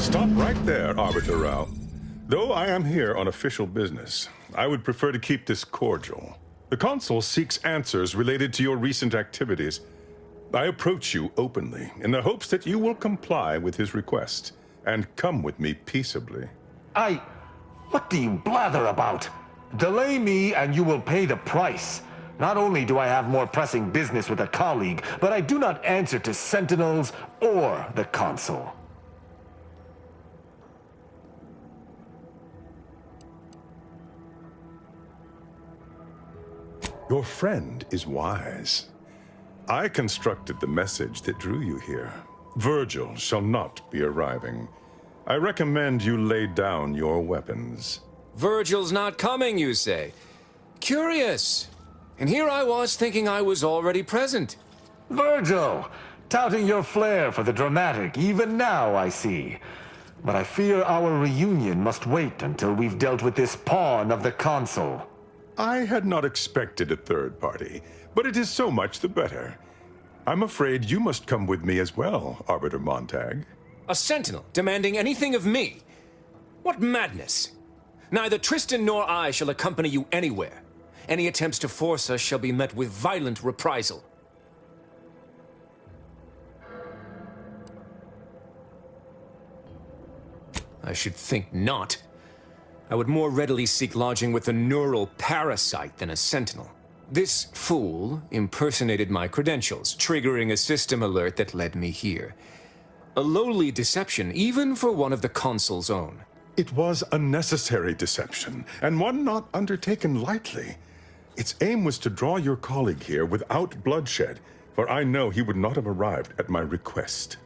Stop right there, Arbiter Rao. Though I am here on official business, I would prefer to keep this cordial. The Consul seeks answers related to your recent activities. I approach you openly in the hopes that you will comply with his request and come with me peaceably. What do you blather about? Delay me and you will pay the price. Not only do I have more pressing business with a colleague, but I do not answer to Sentinels or the Consul. Your friend is wise. I constructed the message that drew you here. Virgil shall not be arriving. I recommend you lay down your weapons. Virgil's not coming, you say? Curious. And here I was thinking I was already present. Virgil! Touting your flair for the dramatic, even now I see. But I fear our reunion must wait until we've dealt with this pawn of the Consul. I had not expected a third party, but it is so much the better. I'm afraid you must come with me as well, Arbiter Montag. A sentinel demanding anything of me? What madness! Neither Tristan nor I shall accompany you anywhere. Any attempts to force us shall be met with violent reprisal. I should think not. I would more readily seek lodging with a neural parasite than a sentinel. This fool impersonated my credentials, triggering a system alert that led me here. A lowly deception, even for one of the Consul's own. It was a necessary deception, and one not undertaken lightly. Its aim was to draw your colleague here without bloodshed, for I know he would not have arrived at my request.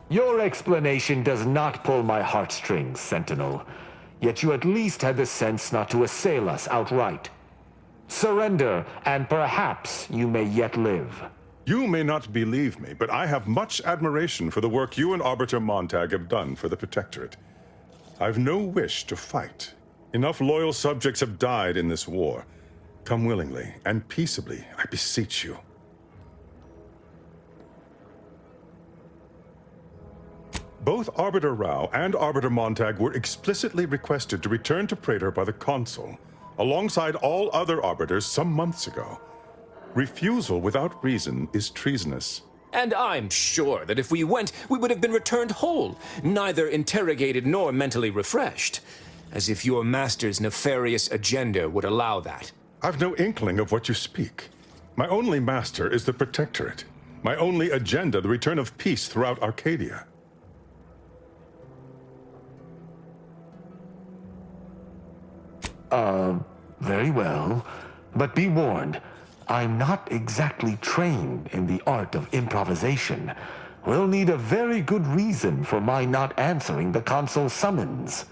Your explanation does not pull my heartstrings, Sentinel. Yet you at least had the sense not to assail us outright. Surrender, and perhaps you may yet live. You may not believe me, but I have much admiration for the work you and Arbiter Montag have done for the Protectorate. I've no wish to fight. Enough loyal subjects have died in this war. Come willingly and peaceably, I beseech you. Both Arbiter Rao and Arbiter Montag were explicitly requested to return to Praetor by the Consul, alongside all other Arbiters some months ago. Refusal without reason is treasonous. And I'm sure that if we went, we would have been returned whole, neither interrogated nor mentally refreshed. As if your master's nefarious agenda would allow that. I've no inkling of what you speak. My only master is the Protectorate. My only agenda, the return of peace throughout Arcadia. Very well. But be warned, I'm not exactly trained in the art of improvisation. We'll need a very good reason for my not answering the Consul's summons.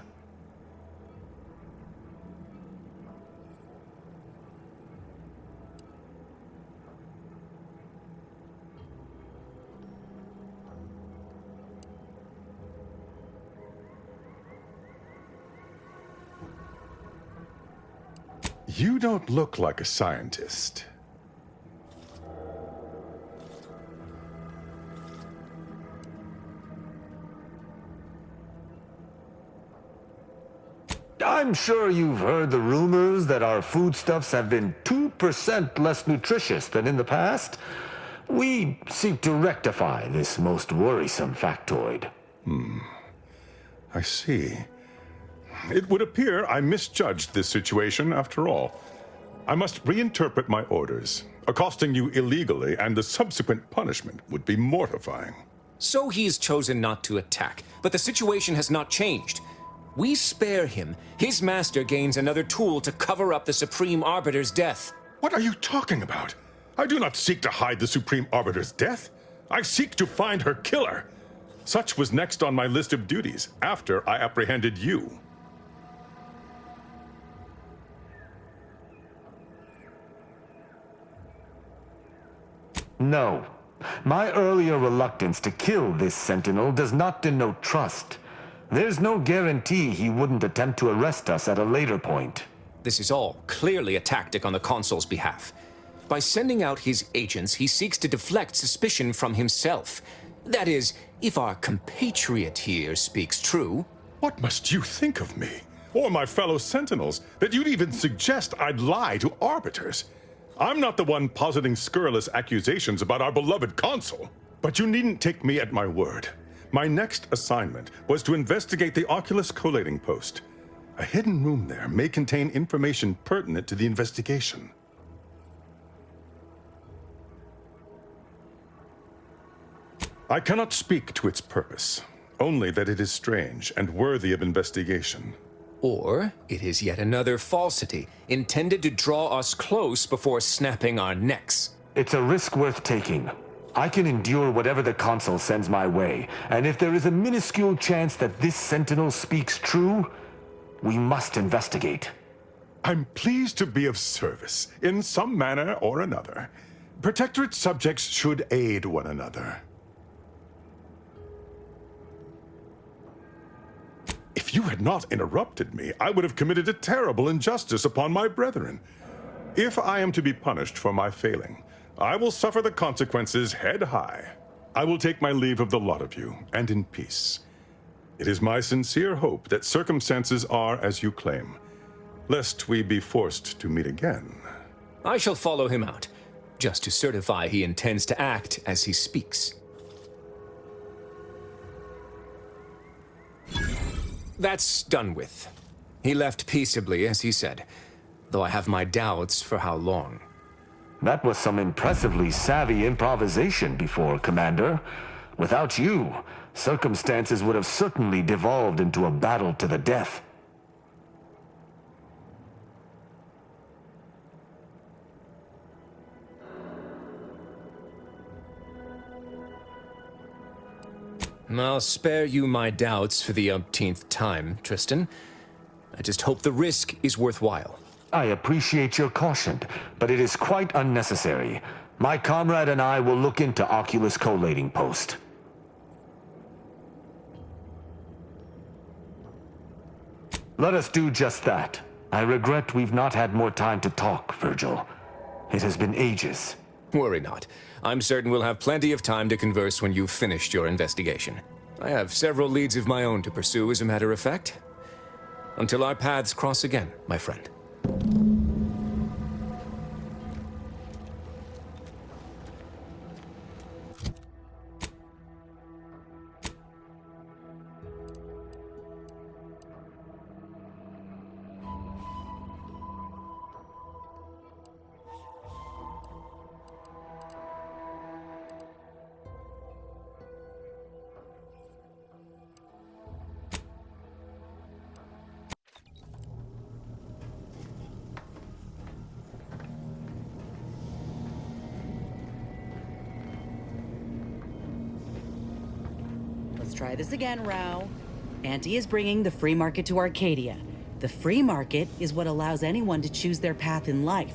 You don't look like a scientist. I'm sure you've heard the rumors that our foodstuffs have been 2% less nutritious than in the past. We seek to rectify this most worrisome factoid. I see. It would appear I misjudged this situation after all. I must reinterpret my orders. Accosting you illegally and the subsequent punishment would be mortifying. So he's chosen not to attack, but the situation has not changed. We spare him. His master gains another tool to cover up the Supreme Arbiter's death. What are you talking about? I do not seek to hide the Supreme Arbiter's death. I seek to find her killer. Such was next on my list of duties after I apprehended you. No. My earlier reluctance to kill this Sentinel does not denote trust. There's no guarantee he wouldn't attempt to arrest us at a later point. This is all clearly a tactic on the Consul's behalf. By sending out his agents, he seeks to deflect suspicion from himself. That is, if our compatriot here speaks true. What must you think of me, or my fellow Sentinels, that you'd even suggest I'd lie to arbiters? I'm not the one positing scurrilous accusations about our beloved consul. But you needn't take me at my word. My next assignment was to investigate the Oculus collating post. A hidden room there may contain information pertinent to the investigation. I cannot speak to its purpose, only that it is strange and worthy of investigation. Or it is yet another falsity, intended to draw us close before snapping our necks. It's a risk worth taking. I can endure whatever the consul sends my way, and if there is a minuscule chance that this sentinel speaks true, we must investigate. I'm pleased to be of service, in some manner or another. Protectorate subjects should aid one another. If you had not interrupted me, I would have committed a terrible injustice upon my brethren. If I am to be punished for my failing, I will suffer the consequences head high. I will take my leave of the lot of you, and in peace. It is my sincere hope that circumstances are as you claim, lest we be forced to meet again. I shall follow him out, just to certify he intends to act as he speaks. That's done with. He left peaceably, as he said, though I have my doubts for how long. That was some impressively savvy improvisation before, Commander. Without you, circumstances would have certainly devolved into a battle to the death. I'll spare you my doubts for the umpteenth time, Tristan. I just hope the risk is worthwhile. I appreciate your caution, but it is quite unnecessary. My comrade and I will look into Oculus collating post. Let us do just that. I regret we've not had more time to talk, Virgil. It has been ages. Worry not. I'm certain we'll have plenty of time to converse when you've finished your investigation. I have several leads of my own to pursue, as a matter of fact. Until our paths cross again, my friend. Let's try this again, Rao. Auntie is bringing the free market to Arcadia. The free market is what allows anyone to choose their path in life.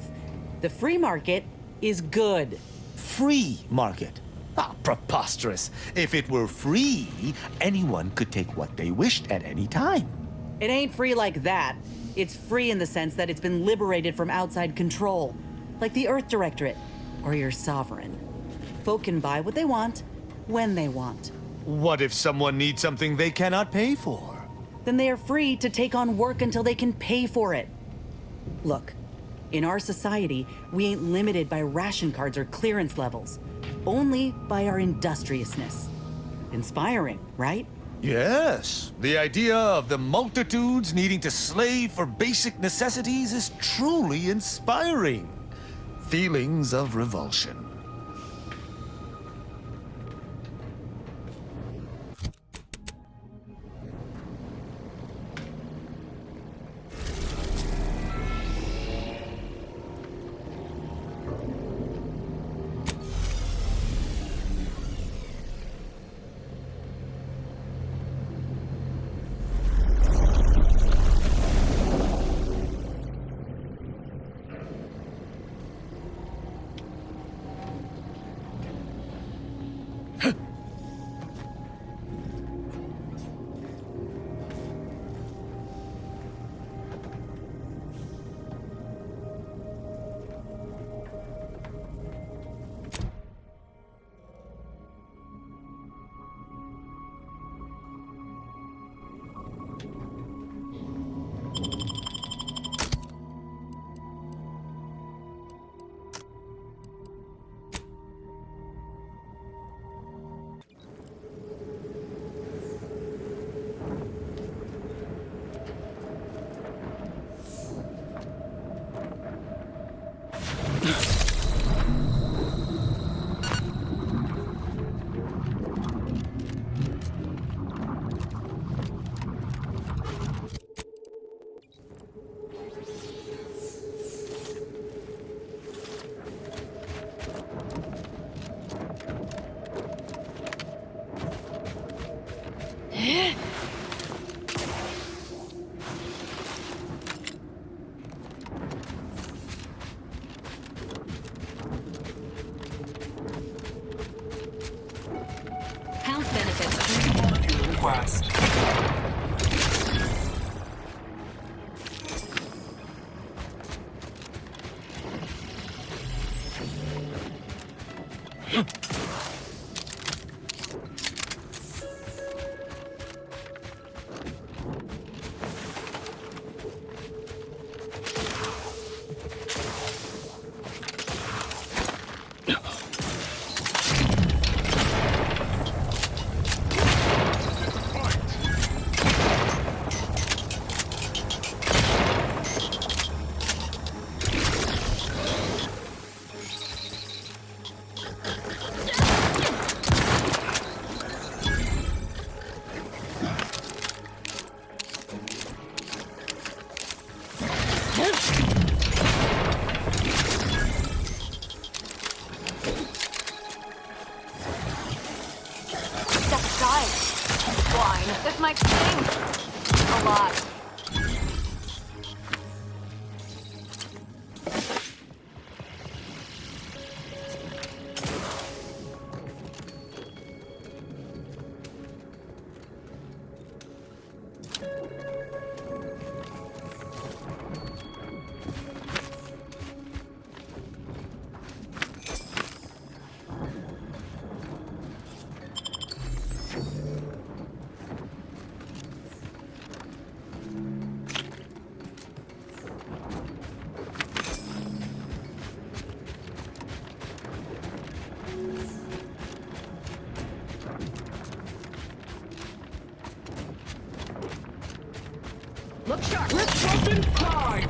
The free market is good. Free market? Ah, preposterous. If it were free, anyone could take what they wished at any time. It ain't free like that. It's free in the sense that it's been liberated from outside control, like the Earth Directorate or your sovereign. Folk can buy what they want, when they want. What if someone needs something they cannot pay for? Then they are free to take on work until they can pay for it. Look, in our society, we ain't limited by ration cards or clearance levels, only by our industriousness. Inspiring, right? Yes, the idea of the multitudes needing to slave for basic necessities is truly inspiring. Feelings of revulsion. That's died. Swine. This might sting. A lot. Look sharp! Rip something prime!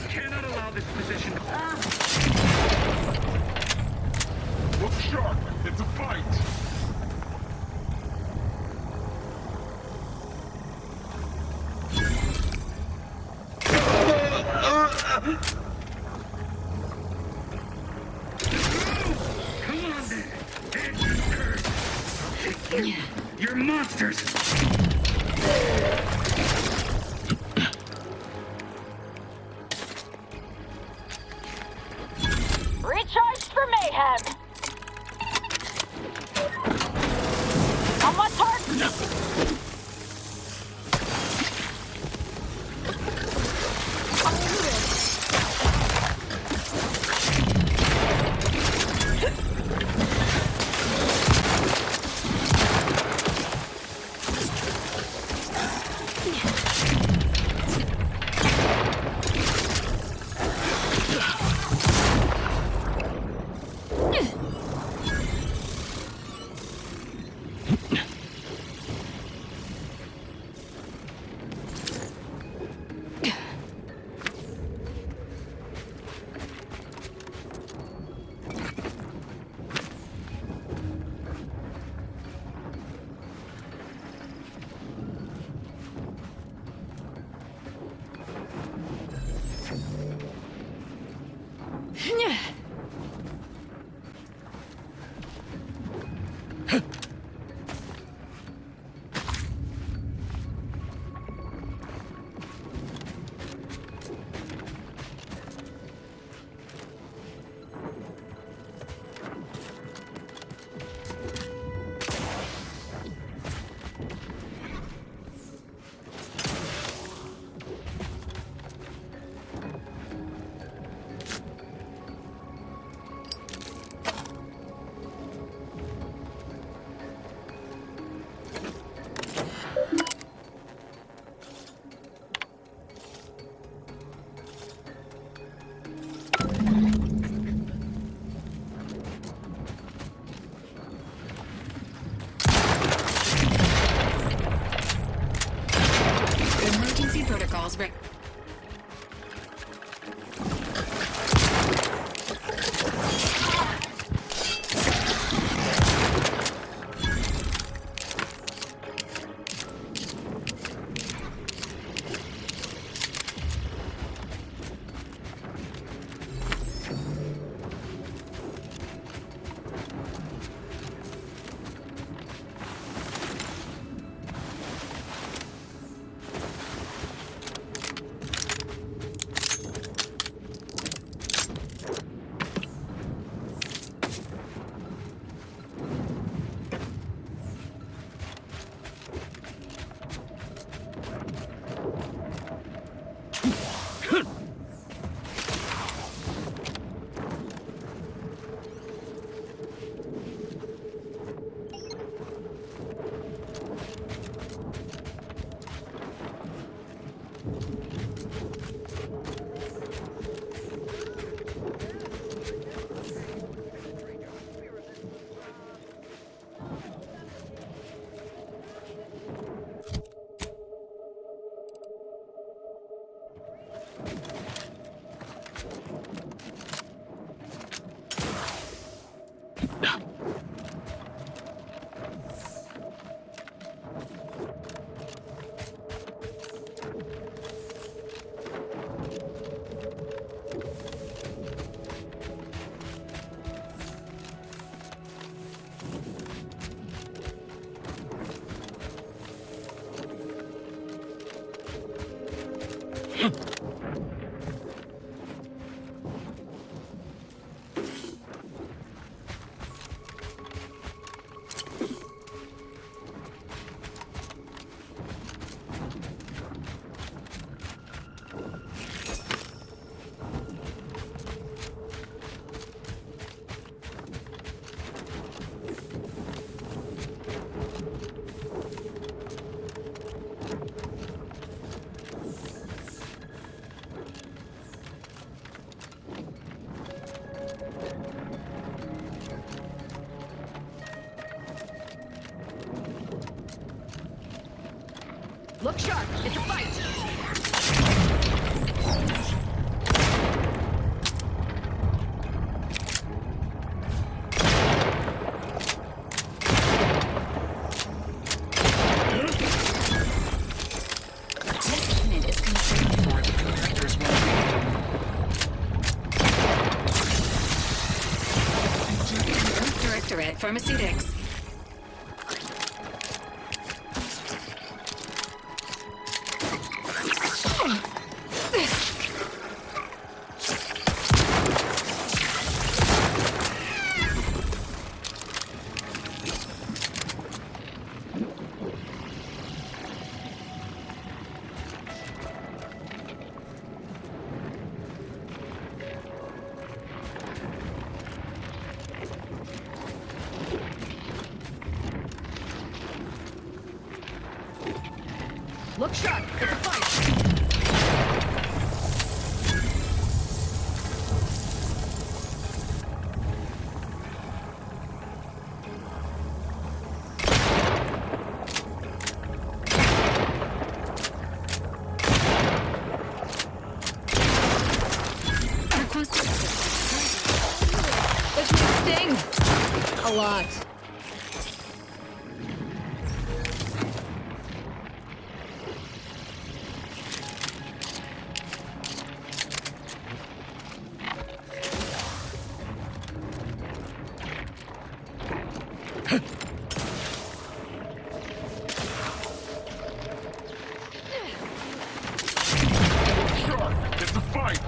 Cannot allow this position to... Look sharp! It's a fight! Come on then! You're monsters! Recharged for mayhem! On my target! protocols ready. Look sharp. It's a fight. This unit is concerned for the director's well-being. Directorate Pharmaceutics. Look sharp. It's a fight. Request This may sting. A lot. Shark, it's a fight!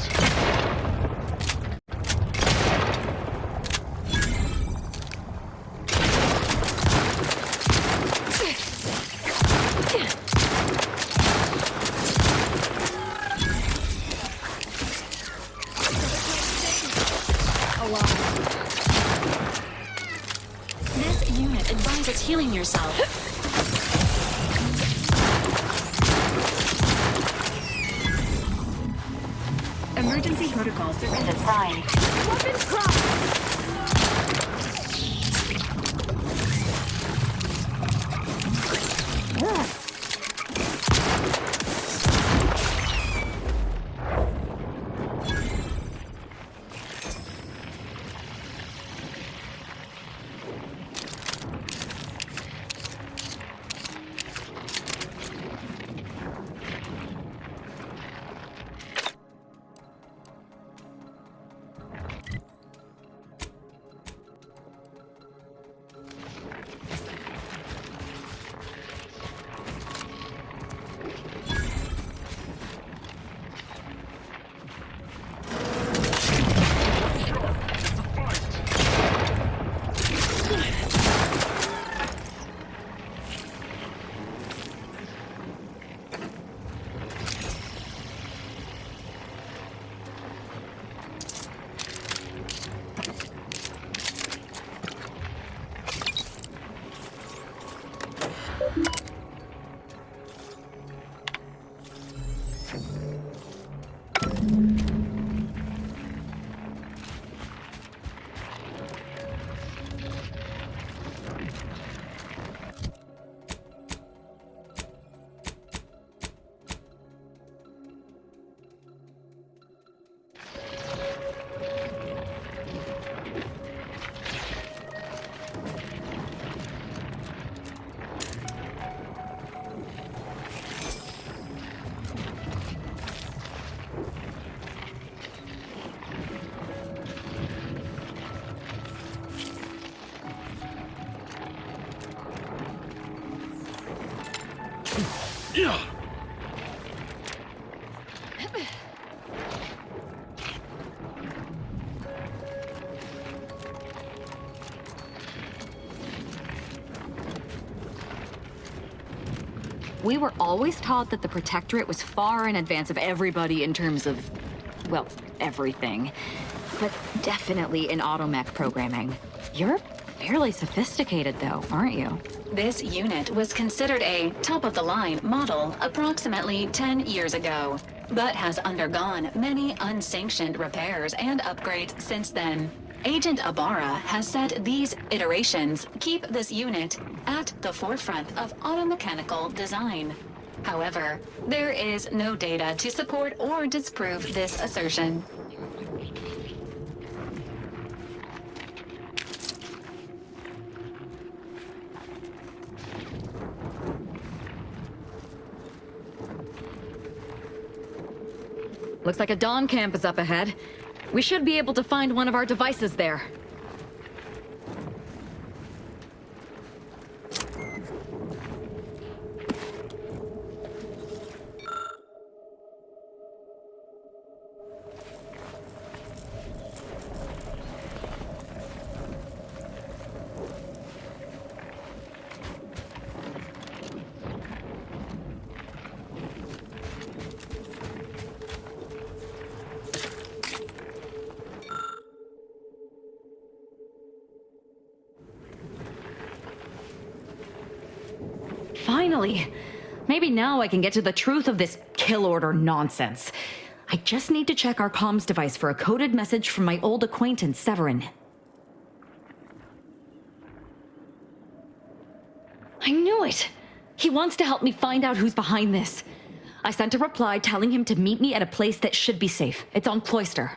A lot. This unit advises healing yourself. Emergency protocol surrender signed. Weapons crossed. We were always taught that the Protectorate was far in advance of everybody in terms of, well, everything. But definitely in automech programming. You're fairly sophisticated, though, aren't you? This unit was considered a top-of-the-line model approximately 10 years ago, but has undergone many unsanctioned repairs and upgrades since then. Agent Ibarra has said these iterations keep this unit at the forefront of automechanical design. However, there is no data to support or disprove this assertion. Looks like a Dawn camp is up ahead. We should be able to find one of our devices there. Finally! Maybe now I can get to the truth of this kill order nonsense. I just need to check our comms device for a coded message from my old acquaintance, Severin. I knew it! He wants to help me find out who's behind this. I sent a reply telling him to meet me at a place that should be safe. It's on Cloister.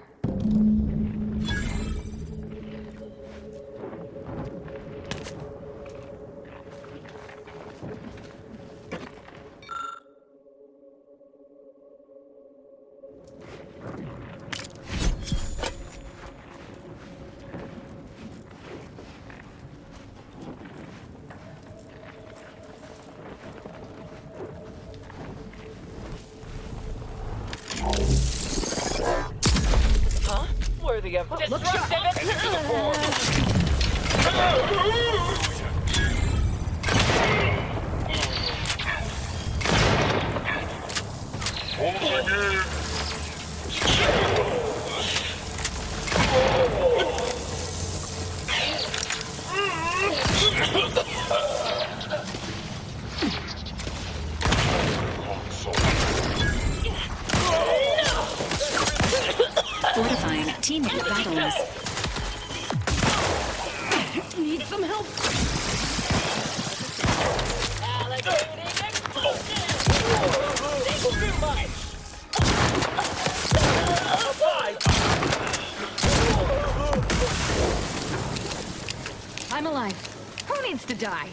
Worthy of destructive Fortifying teammate battles. Need some help? I'm alive. Who needs to die?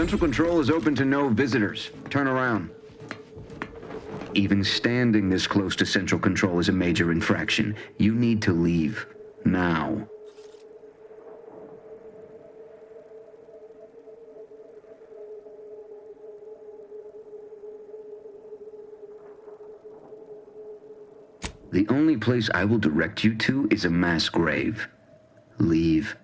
Central Control is open to no visitors. Turn around. Even standing this close to Central Control is a major infraction. You need to leave. Now. The only place I will direct you to is a mass grave. Leave.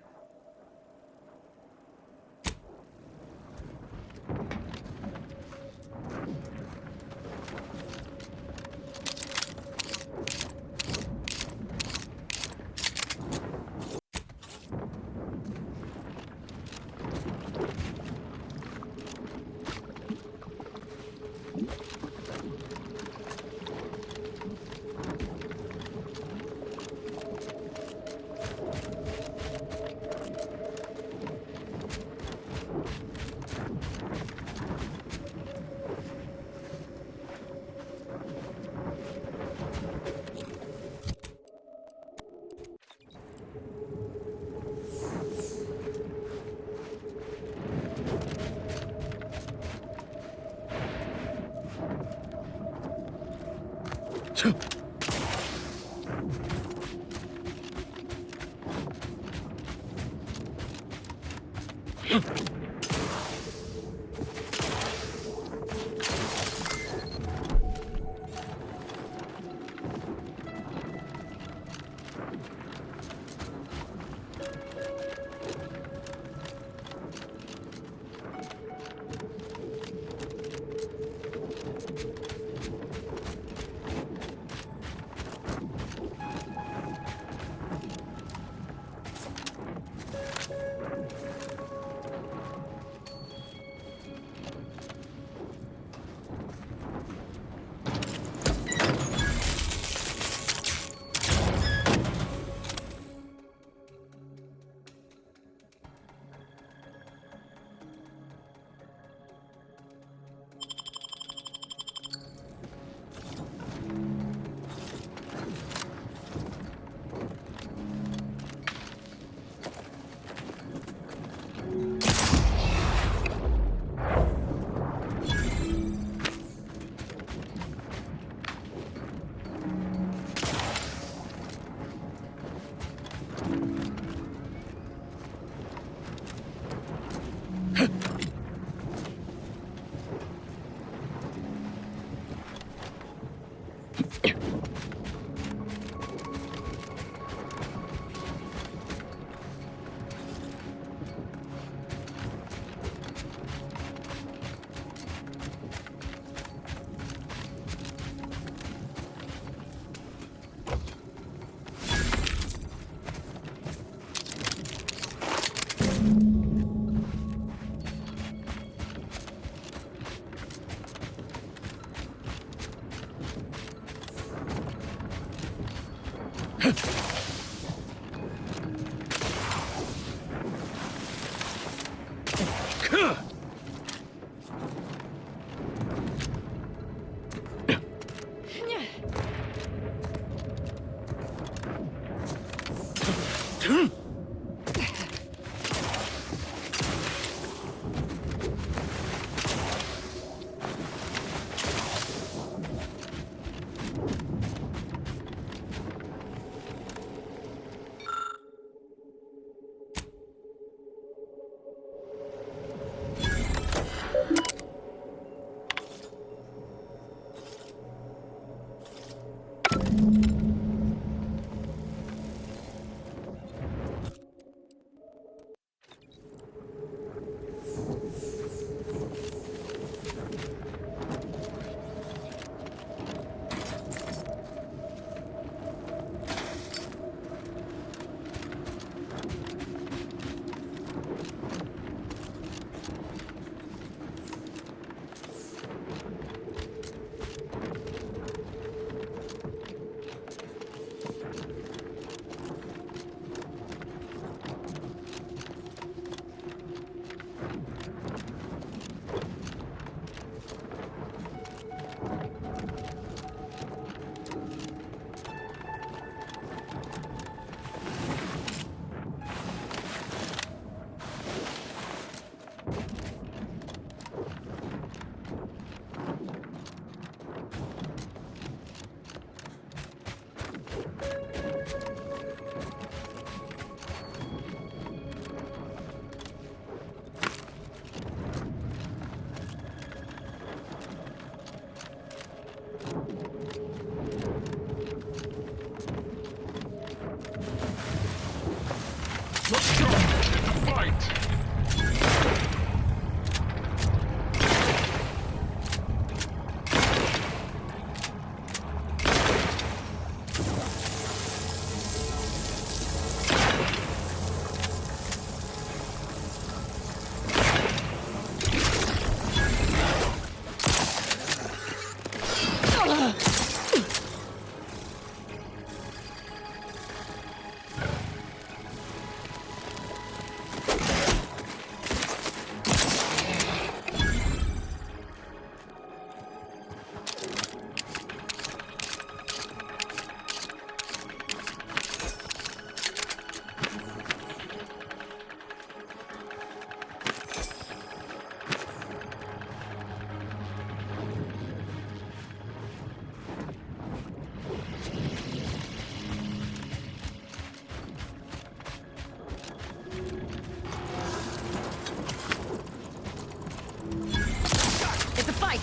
It's a fight!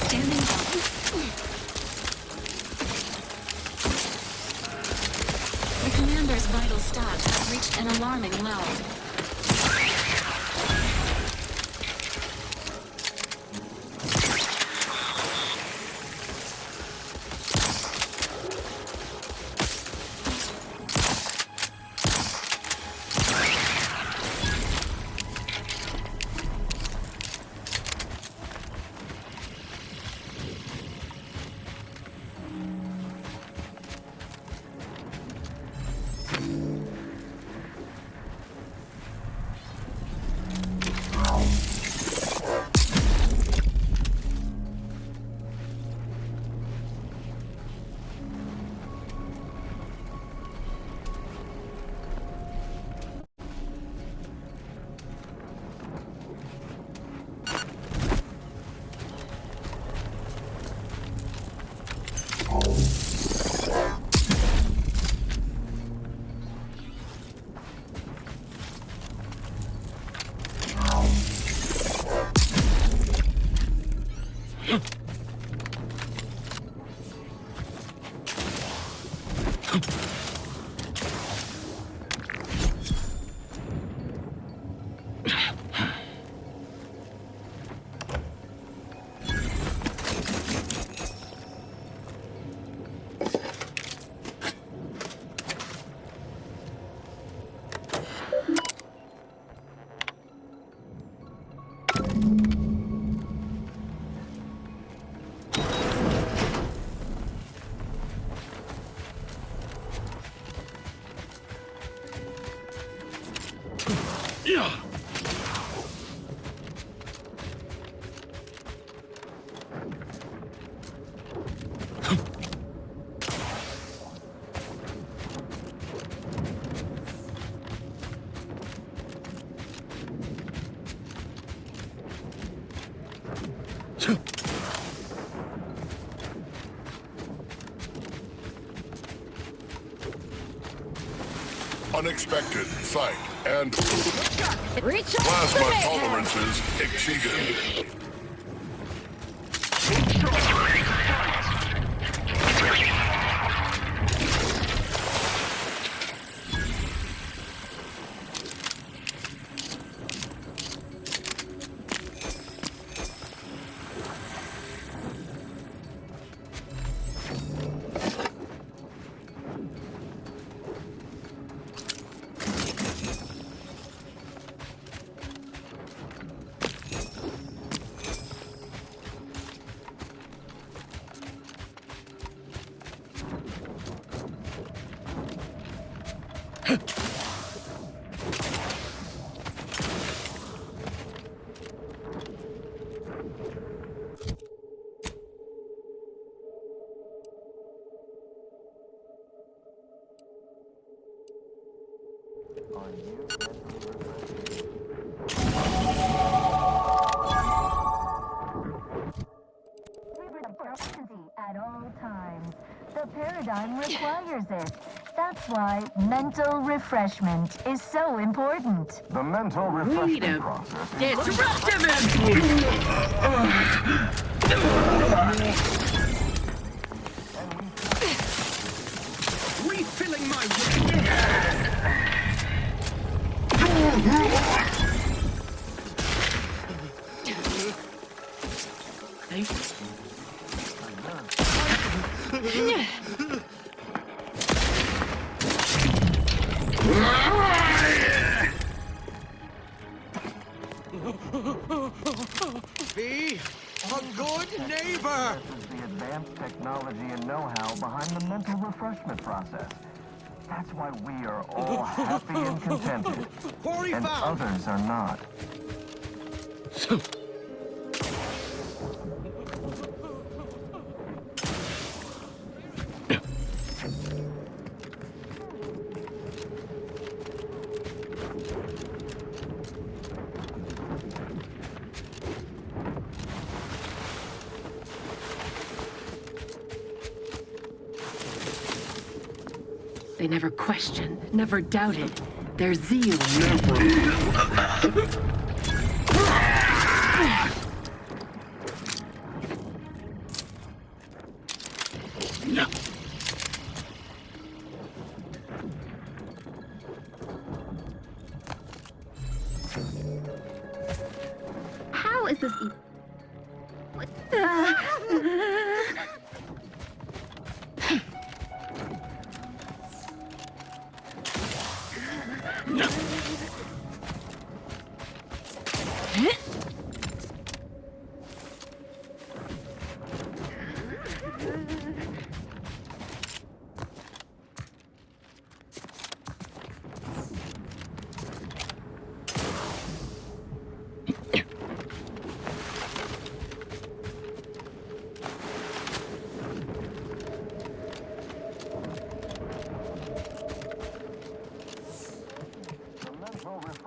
Standing by. The commander's vital stats have reached an alarming low. Unexpected sight and Reach plasma tolerances exceeded. At all times. The paradigm requires it. That's why mental refreshment is so important. The mental refreshment process is Disruptive Refilling my Be a good neighbor! This is the advanced technology and know-how behind the mental refreshment process. That's why we are all happy and contented. Quarry And found! others are not. They never questioned, never doubted. Their zeal never. How is this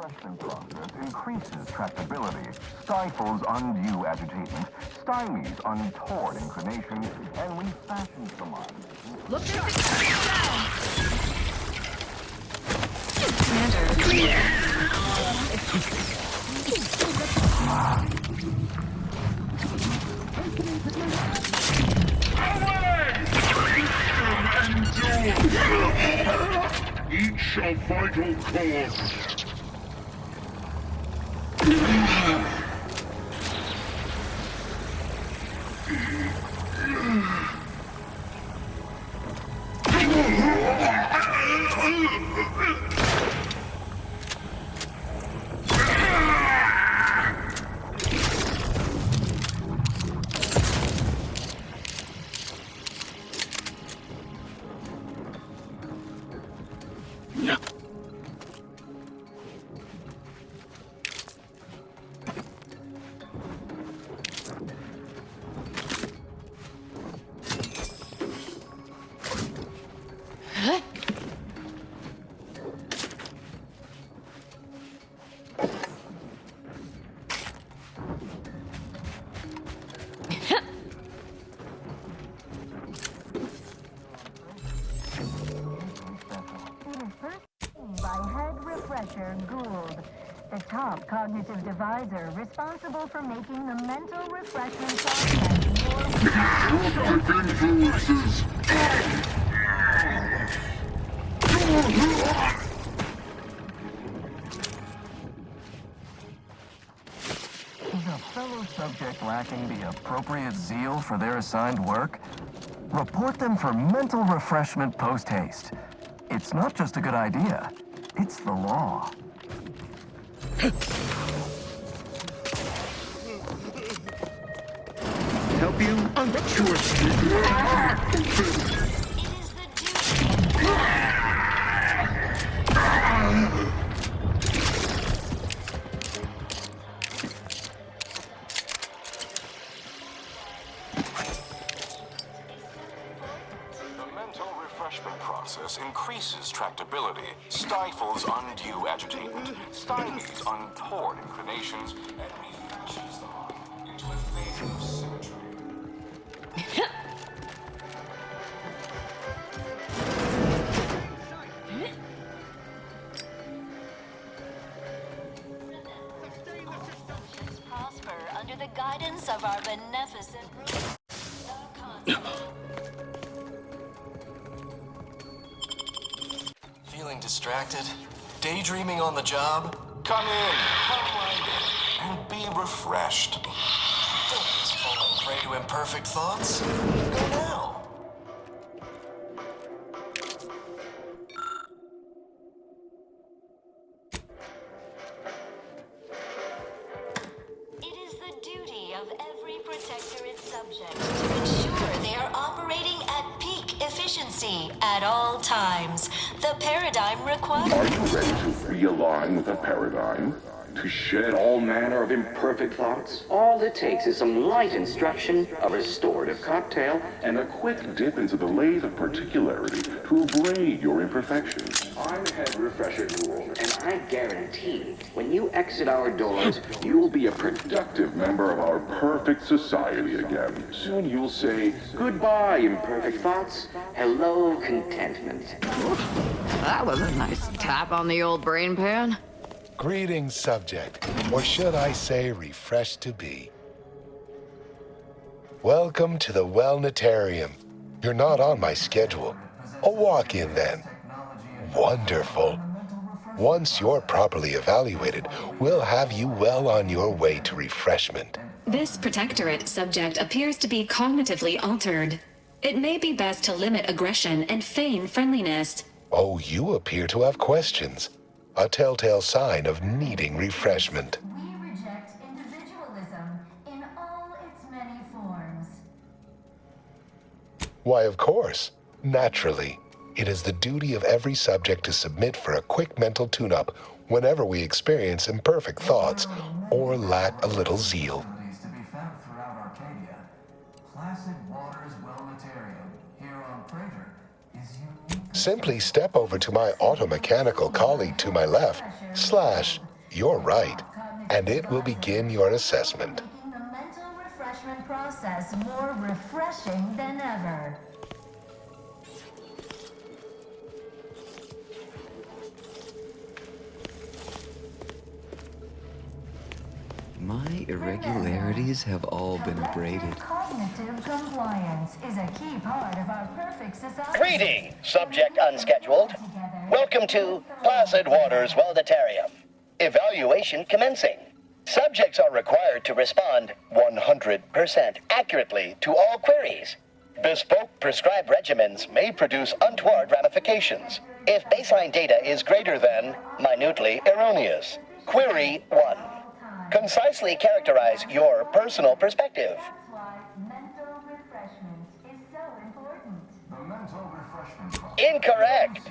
refreshment process increases tractability, stifles undue agitation, stymies untoward inclinations, and refashions the mind. Look at Commander, clear. Each a vital cause. The top cognitive divisor responsible for making the mental refreshment process more... Influences. Is a fellow subject lacking the appropriate zeal for their assigned work? Report them for mental refreshment post-haste. It's not just a good idea, it's the law. Help you? Sure. Process increases tractability, stifles undue agitation, stymies untoward inclinations, and refashions the heart into a thing of symmetry. prosper under the guidance of our beneficent ruler. Feeling distracted? Daydreaming on the job? Come in, come right in, and be refreshed. Don't just fall prey to imperfect thoughts. Go now. It is the duty of every protectorate subject to ensure they are operating at peak efficiency at all times. The paradigm requires... Are you ready to realign with the paradigm? To shed all manner of imperfect thoughts? All it takes is some light instruction, a restorative cocktail, And a quick dip into the lathe of particularity to abrade your imperfections. I'm head refresher rule, and I guarantee when you exit our doors, You'll be a productive member of our perfect society again. Soon you'll say, goodbye, imperfect thoughts. Hello, contentment. That was a nice tap on the old brain pan. Greetings, subject, or should I say refreshed to be. Welcome to the Wellnetarium. You're not on my schedule. A walk-in then. Wonderful. Once you're properly evaluated, we'll have you well on your way to refreshment. This protectorate subject appears to be cognitively altered. It may be best to limit aggression and feign friendliness. Oh, you appear to have questions. A telltale sign of needing refreshment. We reject individualism in all its many forms. Why, of course. Naturally. It is the duty of every subject to submit for a quick mental tune-up whenever we experience imperfect thoughts or lack a little zeal. To be found throughout Arcadia. Placid Waters Wellnetarium here on Prater is unique. Simply step over to my automechanical colleague to my left, / you're right, and it will begin your assessment. Making the mental refreshment process more refreshing than ever. My irregularities have all been abraded. Cognitive compliance is a key part of our perfect society. Greeting, subject unscheduled. Welcome to Placid Waters Wellnetarium. Evaluation commencing. Subjects are required to respond 100% accurately to all queries. Bespoke prescribed regimens may produce untoward ramifications if baseline data is greater than minutely erroneous. Query 1. Concisely characterize your personal perspective. That's why mental refreshment is so important. The mental refreshment process. Incorrect.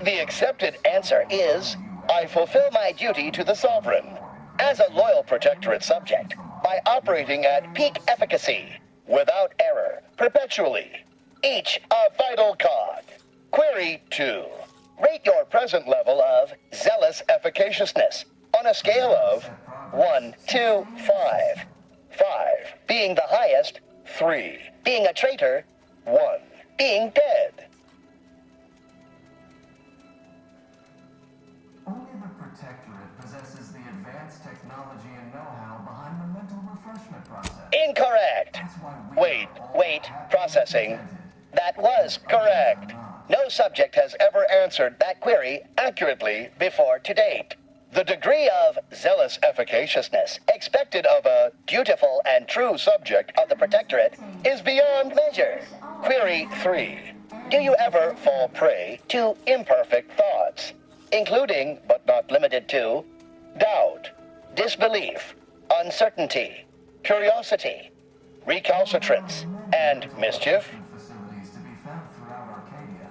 The accepted answer is, I fulfill my duty to the Sovereign as a loyal protectorate subject by operating at peak efficacy, without error, perpetually. Each a vital cog. Query 2. Rate your present level of zealous efficaciousness on a scale of 1 to 5. 5 being the highest, 3 being a traitor, 1 being dead. Only the Protectorate possesses the advanced technology and know-how behind the mental refreshment process. Incorrect. Wait, processing. That was correct. No subject has ever answered that query accurately before to date. The degree of zealous efficaciousness expected of a dutiful and true subject of the Protectorate is beyond measure. Query 3. Do you ever fall prey to imperfect thoughts, including, but not limited to, doubt, disbelief, uncertainty, curiosity, recalcitrance, and mischief? Facilities to be found throughout Arcadia.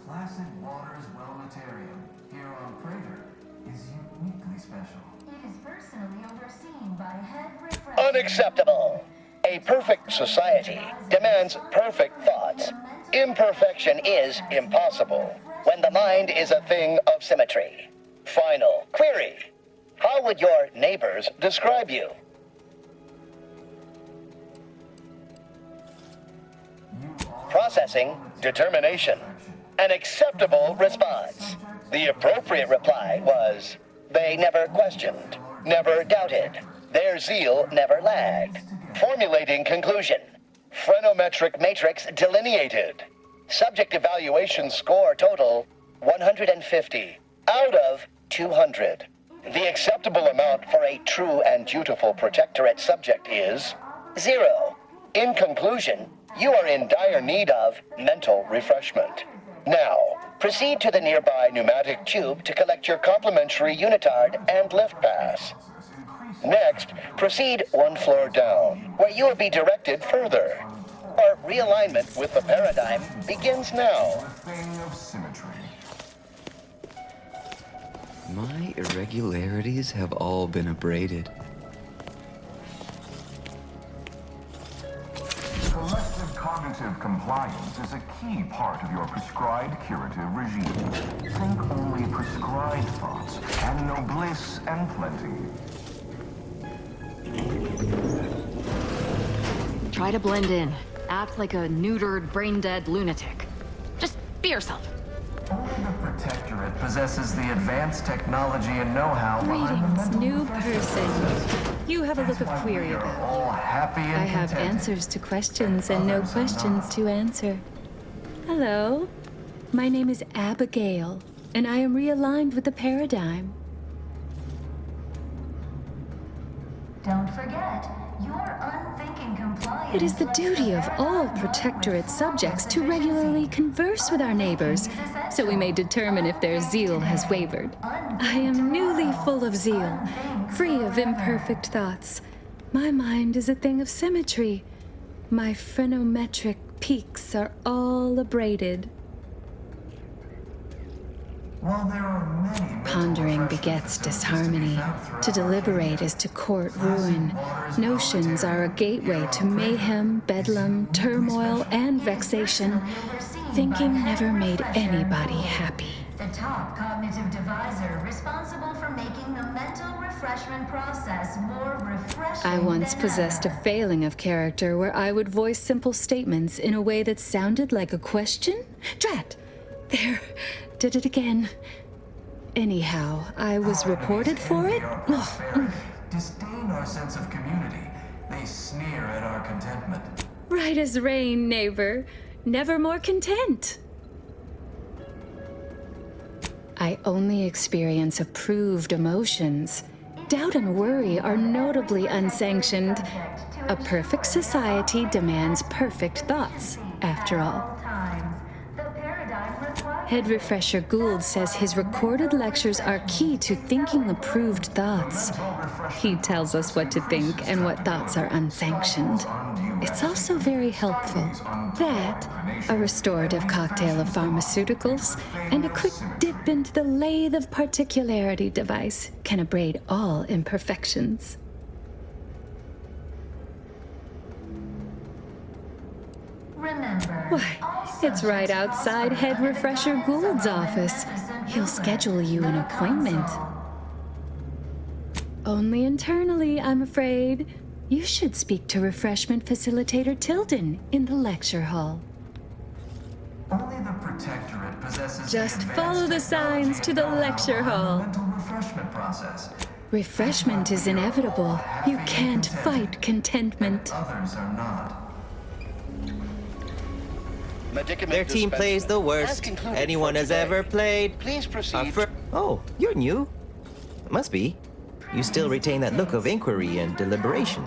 Placid Waters Wellnetarium here on Prater is uniquely special. It is personally overseen by head refresher. Unacceptable. A perfect society demands perfect thoughts. Imperfection is impossible when the mind is a thing of symmetry. Final query. How would your neighbors describe you? Processing determination. An acceptable response. The appropriate reply was, they never questioned, never doubted. Their zeal never lagged. Formulating conclusion. Phrenometric matrix delineated. Subject evaluation score total 150 out of 200. The acceptable amount for a true and dutiful protectorate subject is 0. In conclusion, you are in dire need of mental refreshment. Now, proceed to the nearby pneumatic tube to collect your complimentary unitard and lift pass. Next, proceed one floor down, where you will be directed further. Our realignment with the paradigm begins now. My irregularities have all been abraded. Collective cognitive compliance is a key part of your prescribed curative regime. Think only prescribed thoughts, and no bliss and plenty. Try to blend in. Act like a neutered, brain-dead lunatic. Just be yourself. Only the Protectorate possesses the advanced technology and know-how behind the Greetings, new person. You have a look of query about all happy and I have answers to questions and no questions to answer. Hello, my name is Abigail, and I am realigned with the paradigm. Don't forget, your unthinking compliance. It is the duty of all Protectorate subjects to regularly converse with our neighbors, so we may determine if their zeal has wavered. I am newly full of zeal, free of imperfect thoughts. My mind is a thing of symmetry. My phrenometric peaks are all abraded. While there are many Pondering begets disharmony. To deliberate is to court ruin. Notions are a gateway to mayhem, bedlam, turmoil, and vexation. Thinking never made anybody happy. The top cognitive divisor responsible for making the mental refreshment process more refreshing. I once than possessed a ever. failing of character where I would voice simple statements in a way that sounded like a question? Drat! There, did it again. Anyhow, I was reported for it? Ugh. disdain our sense of community. They sneer at our contentment. Right as rain, neighbor. Never more content. I only experience approved emotions. Doubt and worry are notably unsanctioned. A perfect society demands perfect thoughts, after all. Head Refresher Gould says his recorded lectures are key to thinking approved thoughts. He tells us what to think and what thoughts are unsanctioned. It's also very helpful. That, a restorative cocktail of pharmaceuticals, and a quick dip into the lathe of particularity device can abrade all imperfections. Remember, Why, it's right outside Head Refresher Gould's office. He'll schedule you an appointment. Only internally, I'm afraid. You should speak to Refreshment Facilitator Tilden in the lecture hall. Only the Protectorate possesses Just the follow the signs to the lecture hall. mental refreshment process. Refreshment is inevitable. You can't fight contentment. Others are not. Medicament Their team plays the worst anyone has ever played. Please proceed. Oh, you're new. Must be. You still retain that look of inquiry and deliberation.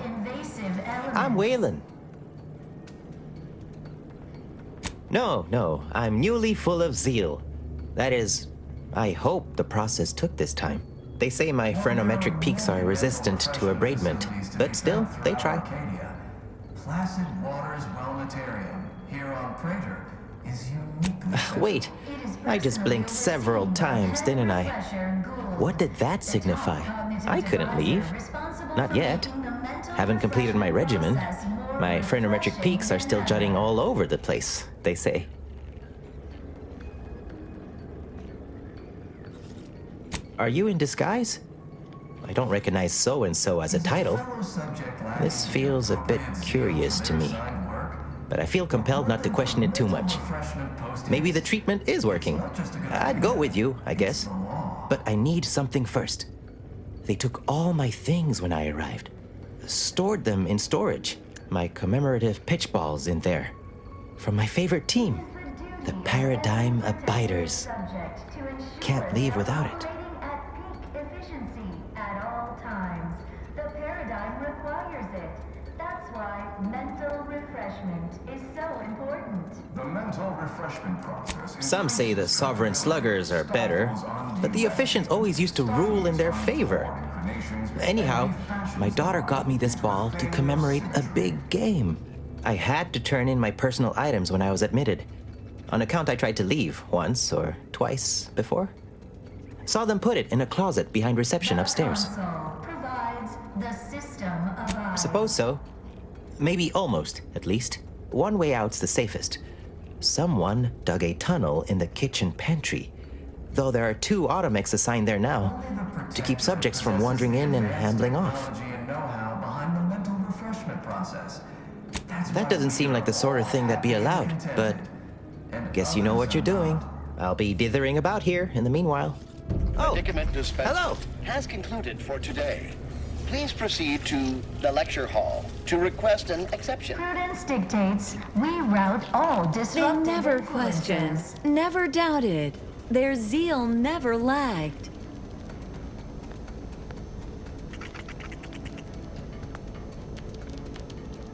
I'm Waylon. No, I'm newly full of zeal. That is, I hope the process took this time. They say my phrenometric peaks are resistant to abradement, but still, they try. Placid Waters Wellnitarium here on Praetor is uniquely. Wait, I just blinked several times, didn't I? What did that signify? I couldn't leave. Not yet. Haven't completed my regimen. My phrenometric peaks are still jutting all over the place, they say. Are you in disguise? I don't recognize so-and-so as a title. This feels a bit curious to me. But I feel compelled not to question it too much. Maybe the treatment is working. I'd go with you, I guess. But I need something first. They took all my things when I arrived. Stored them in storage. My commemorative pitch balls in there. From my favorite team, the Paradigm Abiders. Can't leave without it. The mental refreshment process. Some say the sovereign sluggers are better, but the efficient always used to rule in their favor. Anyhow, my daughter got me this ball to commemorate a big game. I had to turn in my personal items when I was admitted. On account I tried to leave once or twice before. Saw them put it in a closet behind reception upstairs. Provides the system of Suppose so. Maybe almost, at least. One way out's the safest. Someone dug a tunnel in the kitchen pantry, though there are 2 automechs assigned there now, to keep subjects from wandering in and ambling off. That doesn't seem like the sort of thing that'd be allowed, but guess you know what you're doing. I'll be dithering about here in the meanwhile. Oh, hello. Has concluded for today. Please proceed to the lecture hall to request an exception. Prudence dictates we rout all They disruptive never questioned, influences. never doubted. Their zeal never lagged.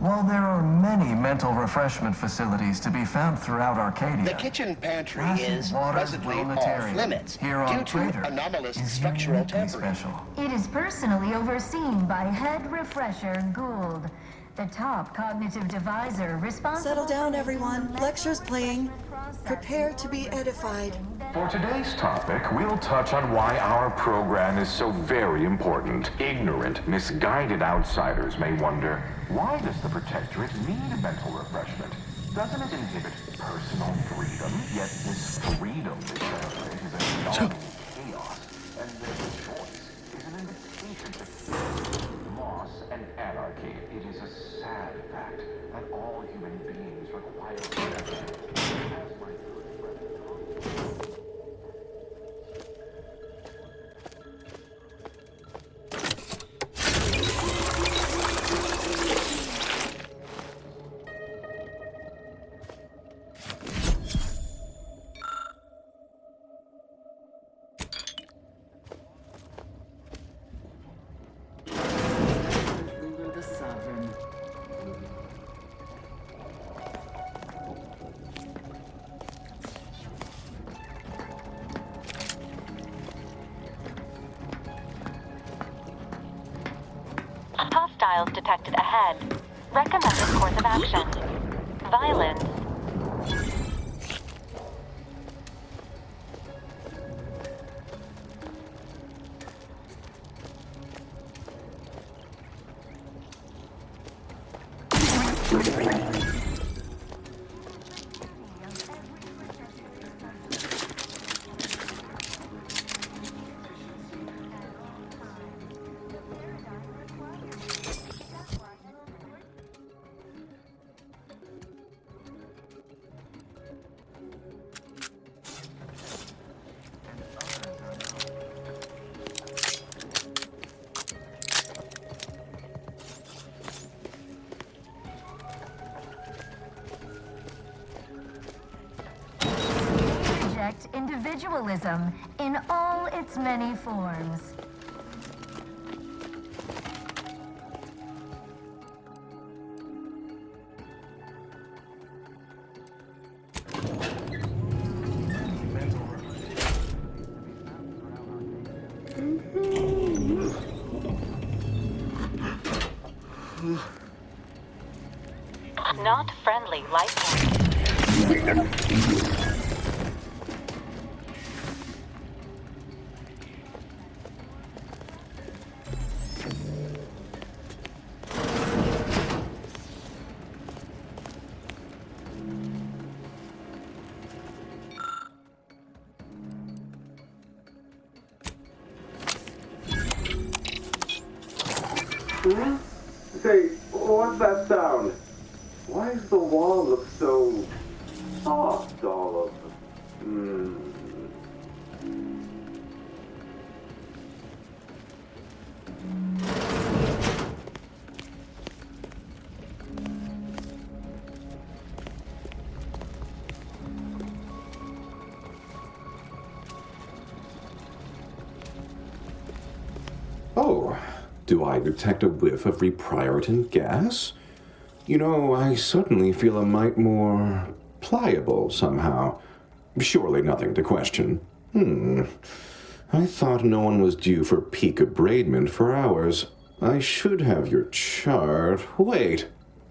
While there are many mental refreshment facilities to be found throughout Arcadia, The kitchen pantry Rations, is Waters, presently off Planetarium, limits here on due Trader, to anomalous is structural uniquely tampering. special. It is personally overseen by head refresher Gould, the top cognitive deviser responsible. Settle down, everyone. Lecture's playing. Prepare to be edified. For today's topic, we'll touch on why our program is so very important. Ignorant, misguided outsiders may wonder, why does the Protectorate need mental refreshment? Doesn't it inhibit personal freedom? Yet this freedom they celebrate is a novel chaos, and their choice is an invitation to loss and anarchy. It is a sad fact that all human beings require protection. As my good friend The sovereign. Hostiles detected ahead. Recommended course of action. Violence. Reject individualism in all its many forms. Not friendly life form. Say, what's that sound? Why does the wall look so soft all of Oh, do I detect a whiff of repriorant gas? You know, I suddenly feel a mite more pliable somehow. Surely nothing to question. I thought no one was due for peak abradement for hours. I should have your chart. Wait.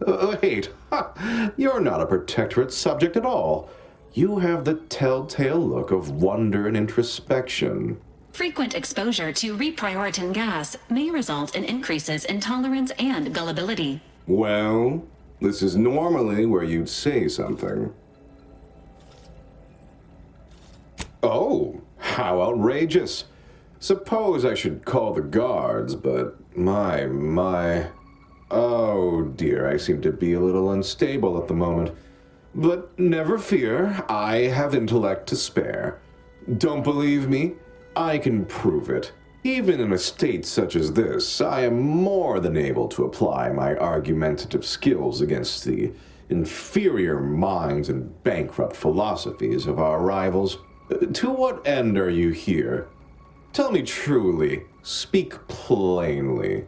Wait. Ha! You're not a Protectorate subject at all. You have the telltale look of wonder and introspection. Frequent exposure to reprioritin gas may result in increases in tolerance and gullibility. Well, this is normally where you'd say something. Oh, how outrageous. Suppose I should call the guards, but my. Oh dear, I seem to be a little unstable at the moment. But never fear, I have intellect to spare. Don't believe me? I can prove it. Even in a state such as this, I am more than able to apply my argumentative skills against the inferior minds and bankrupt philosophies of our rivals. To what end are you here? Tell me truly. Speak plainly.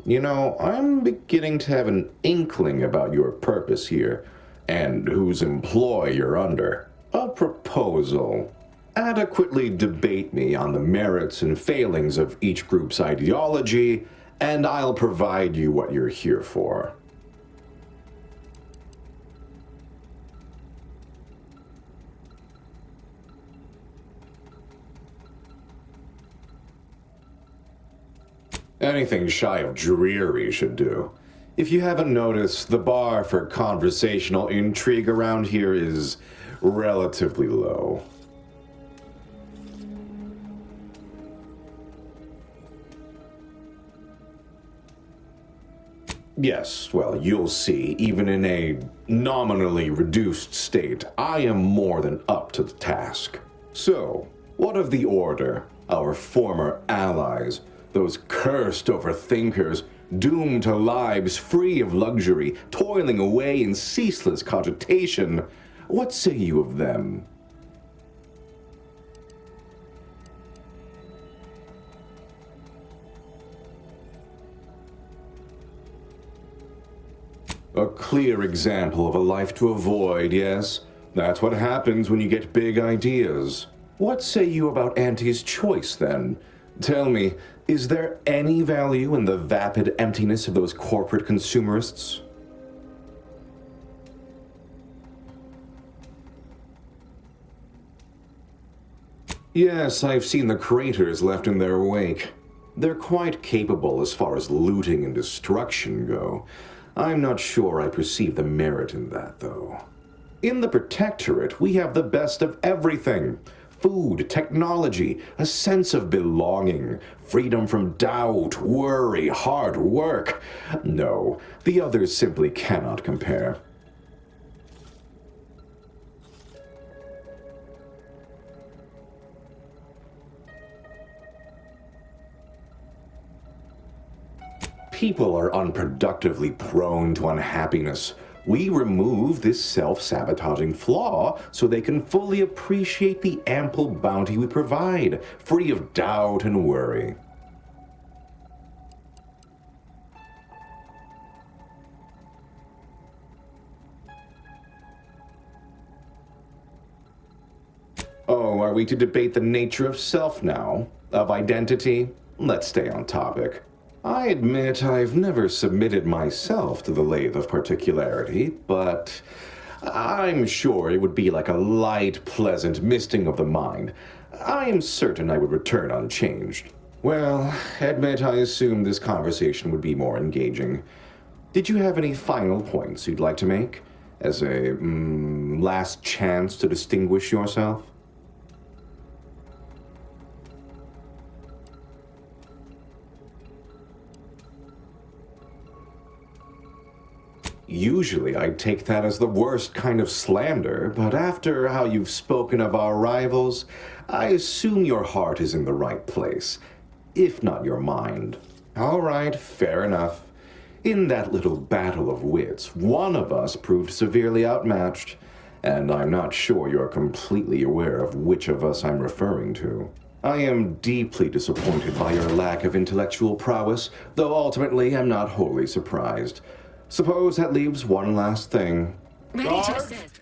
You know, I'm beginning to have an inkling about your purpose here, and whose employ you're under. A proposal. Adequately debate me on the merits and failings of each group's ideology, and I'll provide you what you're here for. Anything shy of dreary should do. If you haven't noticed, the bar for conversational intrigue around here is relatively low. Yes, well, you'll see, even in a nominally reduced state, I am more than up to the task. So, what of the Order, our former allies? Those cursed overthinkers, doomed to lives free of luxury, toiling away in ceaseless cogitation. What say you of them? A clear example of a life to avoid, yes? That's what happens when you get big ideas. What say you about Auntie's choice, then? Tell me, is there any value in the vapid emptiness of those corporate consumerists? Yes, I've seen the craters left in their wake. They're quite capable as far as looting and destruction go. I'm not sure I perceive the merit in that, though. In the Protectorate, we have the best of everything. Food, technology, a sense of belonging, freedom from doubt, worry, hard work. No, the others simply cannot compare. People are unproductively prone to unhappiness. We remove this self-sabotaging flaw so they can fully appreciate the ample bounty we provide, free of doubt and worry. Oh, are we to debate the nature of self now? Of identity? Let's stay on topic. I admit I've never submitted myself to the lathe of particularity, but I'm sure it would be like a light, pleasant misting of the mind. I am certain I would return unchanged. Well, admit I assumed this conversation would be more engaging. Did you have any final points you'd like to make? As a, last chance to distinguish yourself? Usually I'd take that as the worst kind of slander, but after how you've spoken of our rivals, I assume your heart is in the right place, if not your mind. All right, fair enough. In that little battle of wits, one of us proved severely outmatched, and I'm not sure you're completely aware of which of us I'm referring to. I am deeply disappointed by your lack of intellectual prowess, though ultimately I'm not wholly surprised. Suppose that leaves one last thing. Ready to assist.